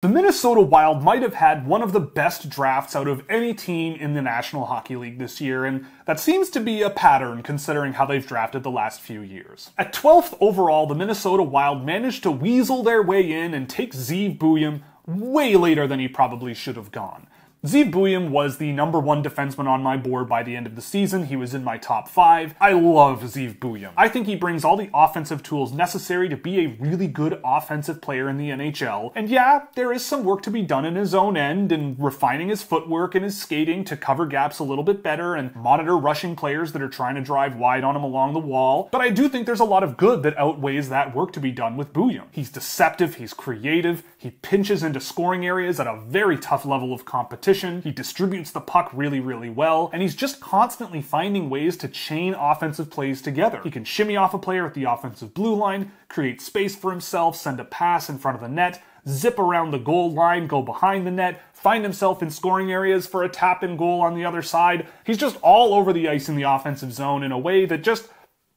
The Minnesota Wild might have had one of the best drafts out of any team in the National Hockey League this year, and that seems to be a pattern considering how they've drafted the last few years. At 12th overall, the Minnesota Wild managed to weasel their way in and take Zeev Buium way later than he probably should have gone. Zeev Buium was the #1 defenseman on my board by the end of the season. He was in my top 5. I love Zeev Buium. I think he brings all the offensive tools necessary to be a really good offensive player in the NHL. And yeah, there is some work to be done in his own end and refining his footwork and his skating to cover gaps a little bit better and monitor rushing players that are trying to drive wide on him along the wall. But I do think there's a lot of good that outweighs that work to be done with Buium. He's deceptive, he's creative, he pinches into scoring areas at a very tough level of competition. He distributes the puck really, really well, and he's just constantly finding ways to chain offensive plays together. He can shimmy off a player at the offensive blue line, create space for himself, send a pass in front of the net, zip around the goal line, go behind the net, find himself in scoring areas for a tap-in goal on the other side. He's just all over the ice in the offensive zone in a way that just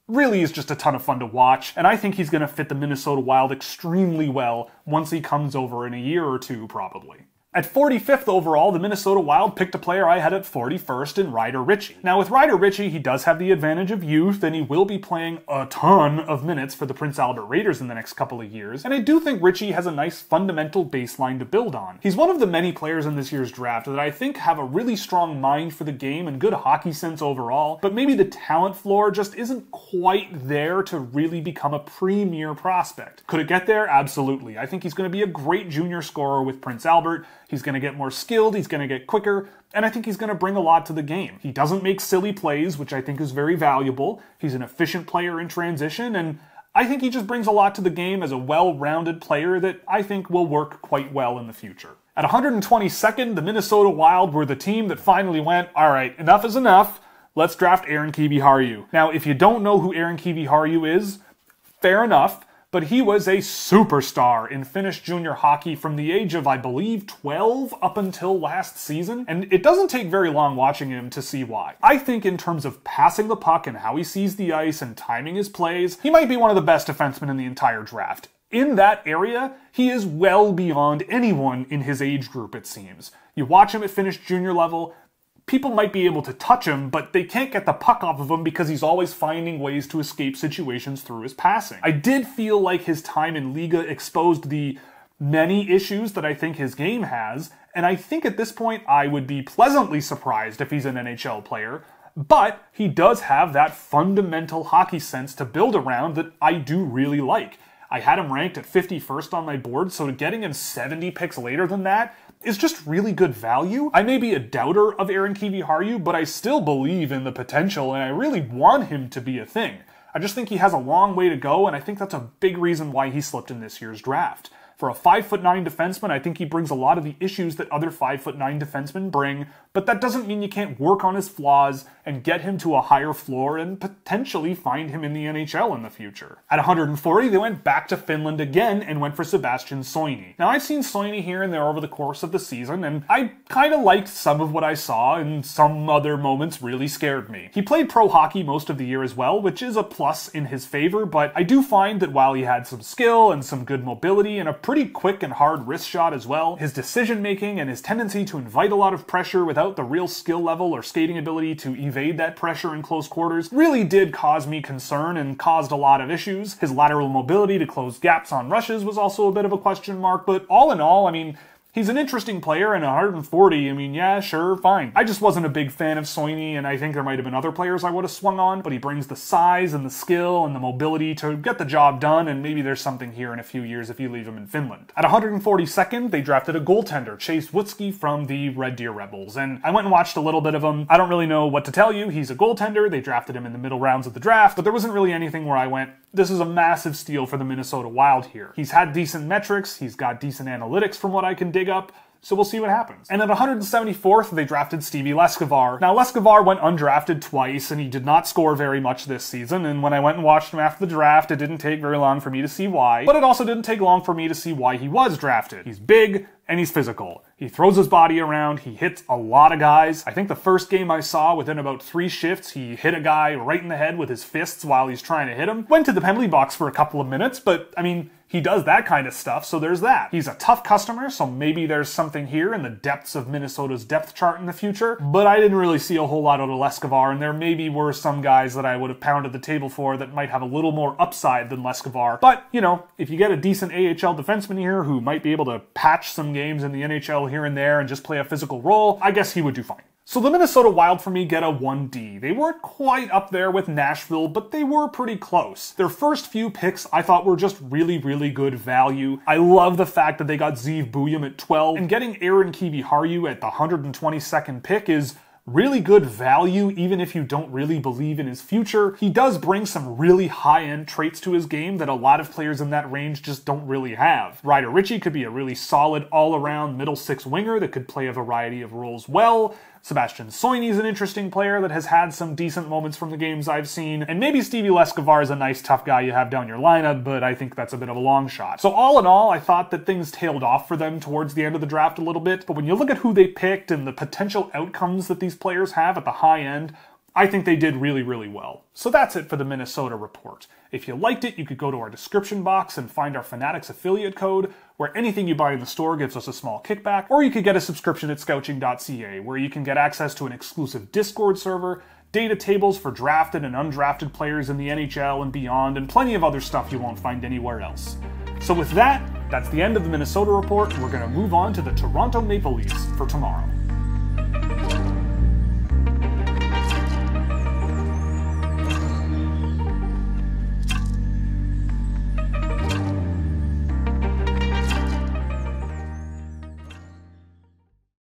really is just a ton of fun to watch, and I think he's going to fit the Minnesota Wild extremely well once he comes over in a year or two, probably. At 45th overall, the Minnesota Wild picked a player I had at 41st in Ryder Ritchie. Now with Ryder Ritchie, he does have the advantage of youth, and he will be playing a ton of minutes for the Prince Albert Raiders in the next couple of years, and I do think Ritchie has a nice fundamental baseline to build on. He's one of the many players in this year's draft that I think have a really strong mind for the game and good hockey sense overall, but maybe the talent floor just isn't quite there to really become a premier prospect. Could it get there? Absolutely. I think he's going to be a great junior scorer with Prince Albert. He's going to get more skilled, he's going to get quicker, and I think he's going to bring a lot to the game. He doesn't make silly plays, which I think is very valuable. He's an efficient player in transition, and I think he just brings a lot to the game as a well-rounded player that I think will work quite well in the future. At 122nd, the Minnesota Wild were the team that finally went, all right, enough is enough, let's draft Aaron Kiviharju. Now, if you don't know who Aaron Kiviharju is, fair enough, but he was a superstar in Finnish junior hockey from the age of, I believe, 12 up until last season, and it doesn't take very long watching him to see why. I think in terms of passing the puck and how he sees the ice and timing his plays, he might be one of the best defensemen in the entire draft. In that area, he is well beyond anyone in his age group, it seems. You watch him at Finnish junior level, people might be able to touch him, but they can't get the puck off of him because he's always finding ways to escape situations through his passing. I did feel like his time in Liga exposed the many issues that I think his game has, and I think at this point I would be pleasantly surprised if he's an NHL player, but he does have that fundamental hockey sense to build around that I do really like. I had him ranked at 51st on my board, so getting him 70 picks later than that is just really good value. I may be a doubter of Aaron Kiviharju, but I still believe in the potential, and I really want him to be a thing. I just think he has a long way to go, and I think that's a big reason why he slipped in this year's draft. For a 5'9" defenseman, I think he brings a lot of the issues that other 5'9" defensemen bring, but that doesn't mean you can't work on his flaws and get him to a higher floor and potentially find him in the NHL in the future. At 140, they went back to Finland again and went for Sebastian Soini. Now, I've seen Soini here and there over the course of the season, and I kind of liked some of what I saw, and some other moments really scared me. He played pro hockey most of the year as well, which is a plus in his favor, but I do find that while he had some skill and some good mobility and a pretty quick and hard wrist shot as well, his decision-making and his tendency to invite a lot of pressure without the real skill level or skating ability to evade that pressure in close quarters really did cause me concern and caused a lot of issues. His lateral mobility to close gaps on rushes was also a bit of a question mark, but all in all, I mean, he's an interesting player, and 140, I mean, yeah, sure, fine. I just wasn't a big fan of Soini, and I think there might have been other players I would have swung on, but he brings the size and the skill and the mobility to get the job done, and maybe there's something here in a few years if you leave him in Finland. At 142nd, they drafted a goaltender, Chase Wutzke from the Red Deer Rebels, and I went and watched a little bit of him. I don't really know what to tell you. He's a goaltender. They drafted him in the middle rounds of the draft, but there wasn't really anything where I went, this is a massive steal for the Minnesota Wild here. He's had decent metrics, he's got decent analytics from what I can dig up, so we'll see what happens. And at 174th, they drafted Stevie Leskovar. Now, Leskovar went undrafted twice, and he did not score very much this season, and when I went and watched him after the draft, it didn't take very long for me to see why, but it also didn't take long for me to see why he was drafted. He's big, and he's physical. He throws his body around, he hits a lot of guys. I think the first game I saw, within about 3 shifts, he hit a guy right in the head with his fists while he's trying to hit him. Went to the penalty box for a couple of minutes, but, I mean, he does that kind of stuff, so there's that. He's a tough customer, so maybe there's something here in the depths of Minnesota's depth chart in the future, but I didn't really see a whole lot out of Leskovar, and there maybe were some guys that I would have pounded the table for that might have a little more upside than Leskovar. But, you know, if you get a decent AHL defenseman here who might be able to patch some games in the NHL here and there and just play a physical role, I guess he would do fine. So the Minnesota Wild for me get a 1D. They weren't quite up there with Nashville, but they were pretty close. Their first few picks I thought were just really, really good value. I love the fact that they got Zeev Buium at 12, and getting Aaron Kiviharju at the 122nd pick is really good value, even if you don't really believe in his future. He does bring some really high-end traits to his game that a lot of players in that range just don't really have. Ryder Ritchie could be a really solid all-around middle six winger that could play a variety of roles well. Sebastian Soini's an interesting player that has had some decent moments from the games I've seen. And maybe Stevie Leskovar is a nice tough guy you have down your lineup, but I think that's a bit of a long shot. So all in all, I thought that things tailed off for them towards the end of the draft a little bit. But when you look at who they picked and the potential outcomes that these players have at the high end, I think they did really, really well. So that's it for the Minnesota report. If you liked it, you could go to our description box and find our Fanatics affiliate code, where anything you buy in the store gives us a small kickback, or you could get a subscription at Scouching.ca, where you can get access to an exclusive Discord server, data tables for drafted and undrafted players in the NHL and beyond, and plenty of other stuff you won't find anywhere else. So with that, that's the end of the Minnesota report, and we're going to move on to the Toronto Maple Leafs for tomorrow.